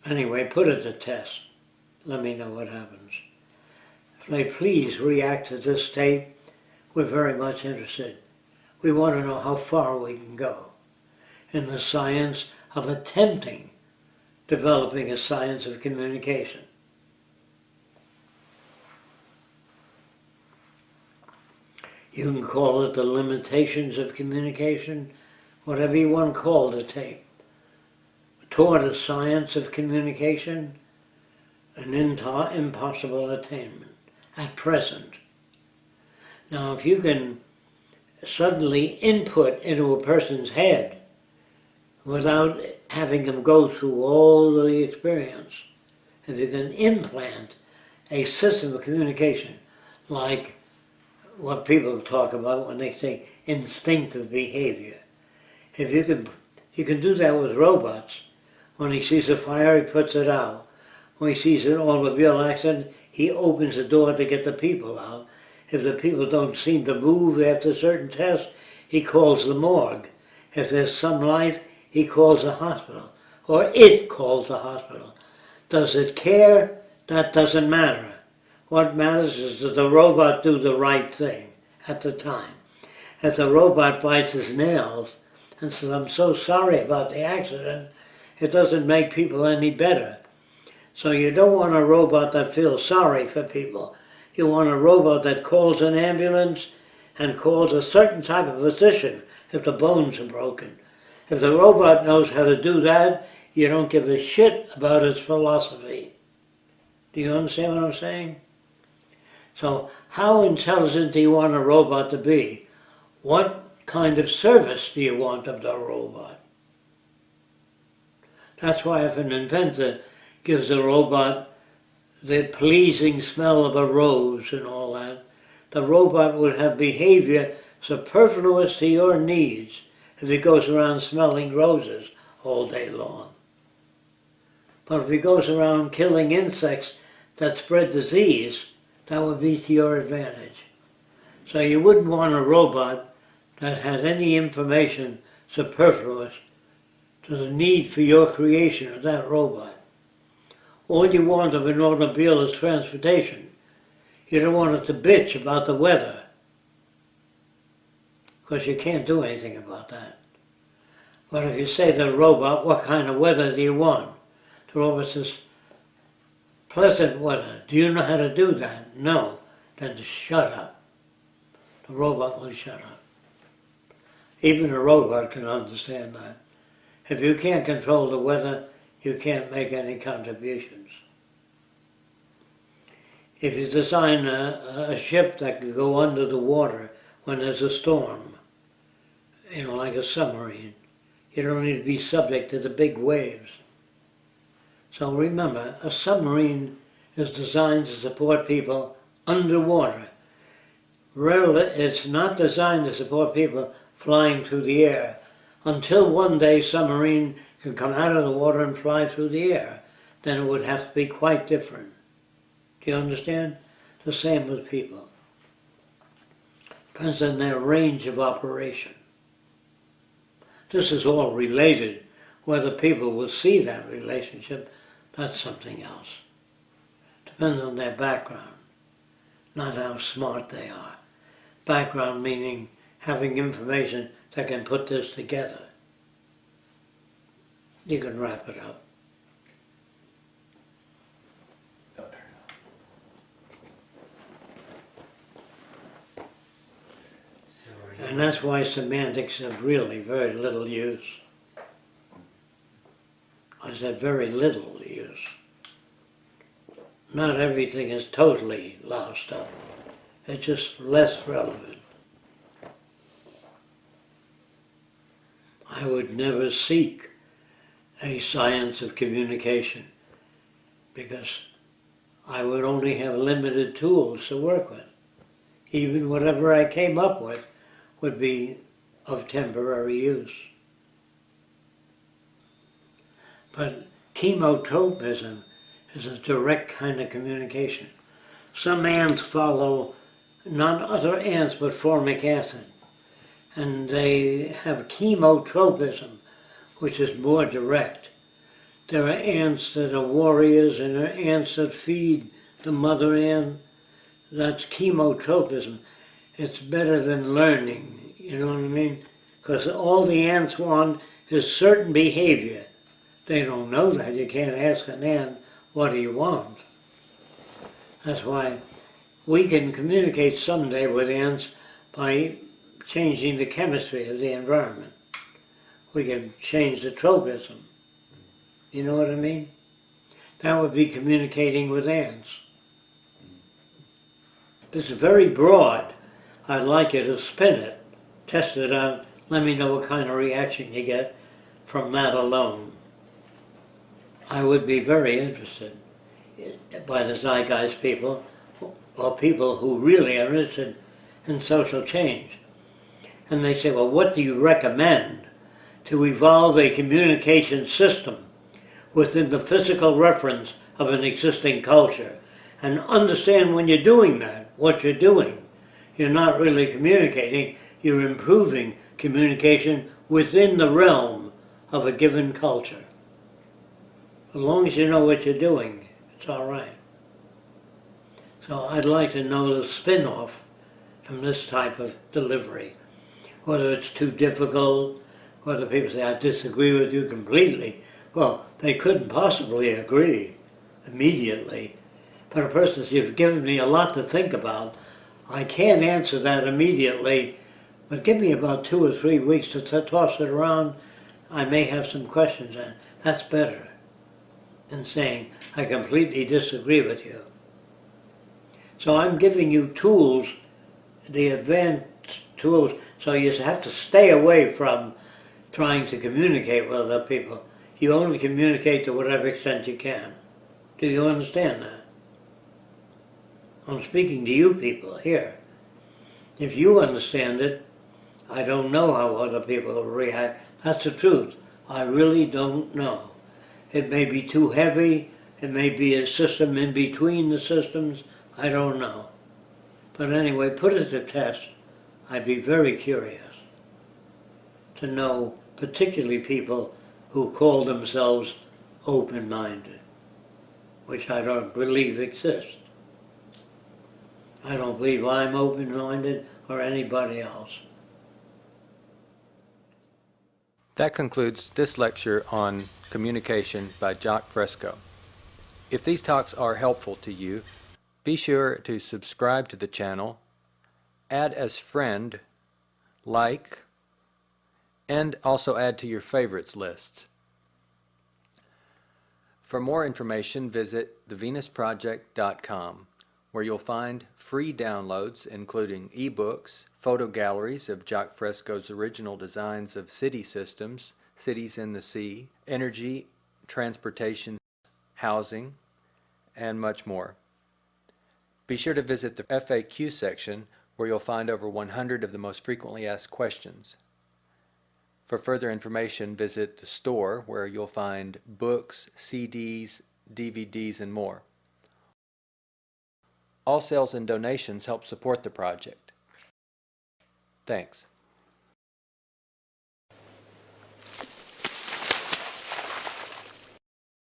Anyway, put it to test. Let me know what happens. If they please react to this tape, we're very much interested. We want to know how far we can go in the science of developing a science of communication. You can call it the limitations of communication, whatever you want to call the tape. Toward a science of communication, an impossible attainment at present. Now, if you can suddenly input into a person's head without having them go through all the experience, if you can implant a system of communication like what people talk about when they say instinctive behavior. If you can do that with robots. When he sees a fire, he puts it out. When he sees an automobile accident, he opens the door to get the people out. If the people don't seem to move after a certain test, he calls the morgue. If there's some life, he calls the hospital. Or it calls the hospital. Does it care? That doesn't matter. What matters is that the robot do the right thing at the time. If the robot bites his nails and says, "I'm so sorry about the accident," it doesn't make people any better. So you don't want a robot that feels sorry for people. You want a robot that calls an ambulance and calls a certain type of physician if the bones are broken. If the robot knows how to do that, you don't give a shit about its philosophy. Do you understand what I'm saying? So how intelligent do you want a robot to be? What kind of service do you want of the robot? That's why if an inventor gives a robot the pleasing smell of a rose and all that, the robot would have behavior superfluous to your needs if he goes around smelling roses all day long. But if he goes around killing insects that spread disease, that would be to your advantage. So you wouldn't want a robot that had any information superfluous to the need for your creation of that robot. All you want of an automobile is transportation. You don't want it to bitch about the weather, because you can't do anything about that. But if you say to the robot, "What kind of weather do you want?" the robot says, "Pleasant weather." Do you know how to do that? No. Then shut up. The robot will shut up. Even a robot can understand that. If you can't control the weather, you can't make any contributions. If you design a ship that can go under the water when there's a storm, like a submarine, you don't need to be subject to the big waves. So remember, a submarine is designed to support people underwater. It's not designed to support people flying through the air, until one day submarine can come out of the water and fly through the air. Then it would have to be quite different. Do you understand? The same with people. Depends on their range of operation. This is all related. Whether people will see that relationship, that's something else. Depends on their background, not how smart they are. Background meaning having information that can put this together. You can wrap it up. And that's why semantics have really very little use. I said very little use. Not everything is totally lost up. It's just less relevant. I would never seek a science of communication because I would only have limited tools to work with. Even whatever I came up with would be of temporary use. But chemotropism is a direct kind of communication. Some ants follow not other ants but formic acid, and they have chemotropism, which is more direct. There are ants that are warriors and there are ants that feed the mother ant. That's chemotropism. It's better than learning, you know what I mean? Because all the ants want is certain behavior. They don't know that. You can't ask an ant, what do you want? That's why we can communicate someday with ants by changing the chemistry of the environment. We can change the tropism. You know what I mean? That would be communicating with ants. This is very broad. I'd like you to spin it, test it out, let me know what kind of reaction you get from that alone. I would be very interested by the zeitgeist people, or people who really are interested in social change. And they say, well, what do you recommend to evolve a communication system within the physical reference of an existing culture? And understand when you're doing that, what you're doing. You're not really communicating, you're improving communication within the realm of a given culture. As long as you know what you're doing, it's all right. So I'd like to know the spin-off from this type of delivery. Whether it's too difficult, whether people say, I disagree with you completely. Well, they couldn't possibly agree immediately. But a person says, you've given me a lot to think about. I can't answer that immediately, but give me about 2 or 3 weeks to toss it around. I may have some questions, and that's better than saying, I completely disagree with you. So I'm giving you tools, the advanced tools, so you have to stay away from trying to communicate with other people. You only communicate to whatever extent you can. Do you understand that? I'm speaking to you people here. If you understand it, I don't know how other people will react. That's the truth. I really don't know. It may be too heavy. It may be a system in between the systems. I don't know. But anyway, put it to test. I'd be very curious to know, particularly people who call themselves open-minded, which I don't believe exists. I don't believe I'm open-minded or anybody else. That concludes this lecture on communication by Jacque Fresco. If these talks are helpful to you, be sure to subscribe to the channel, add as friend, like, and also add to your favorites lists. For more information, visit thevenusproject.com, where you'll find free downloads including ebooks, photo galleries of Jacque Fresco's original designs of city systems, cities in the sea, energy, transportation, housing, and much more. Be sure to visit the FAQ section, where you'll find over 100 of the most frequently asked questions. For further information, visit the store, where you'll find books, CDs, DVDs, and more. All sales and donations help support the project. Thanks.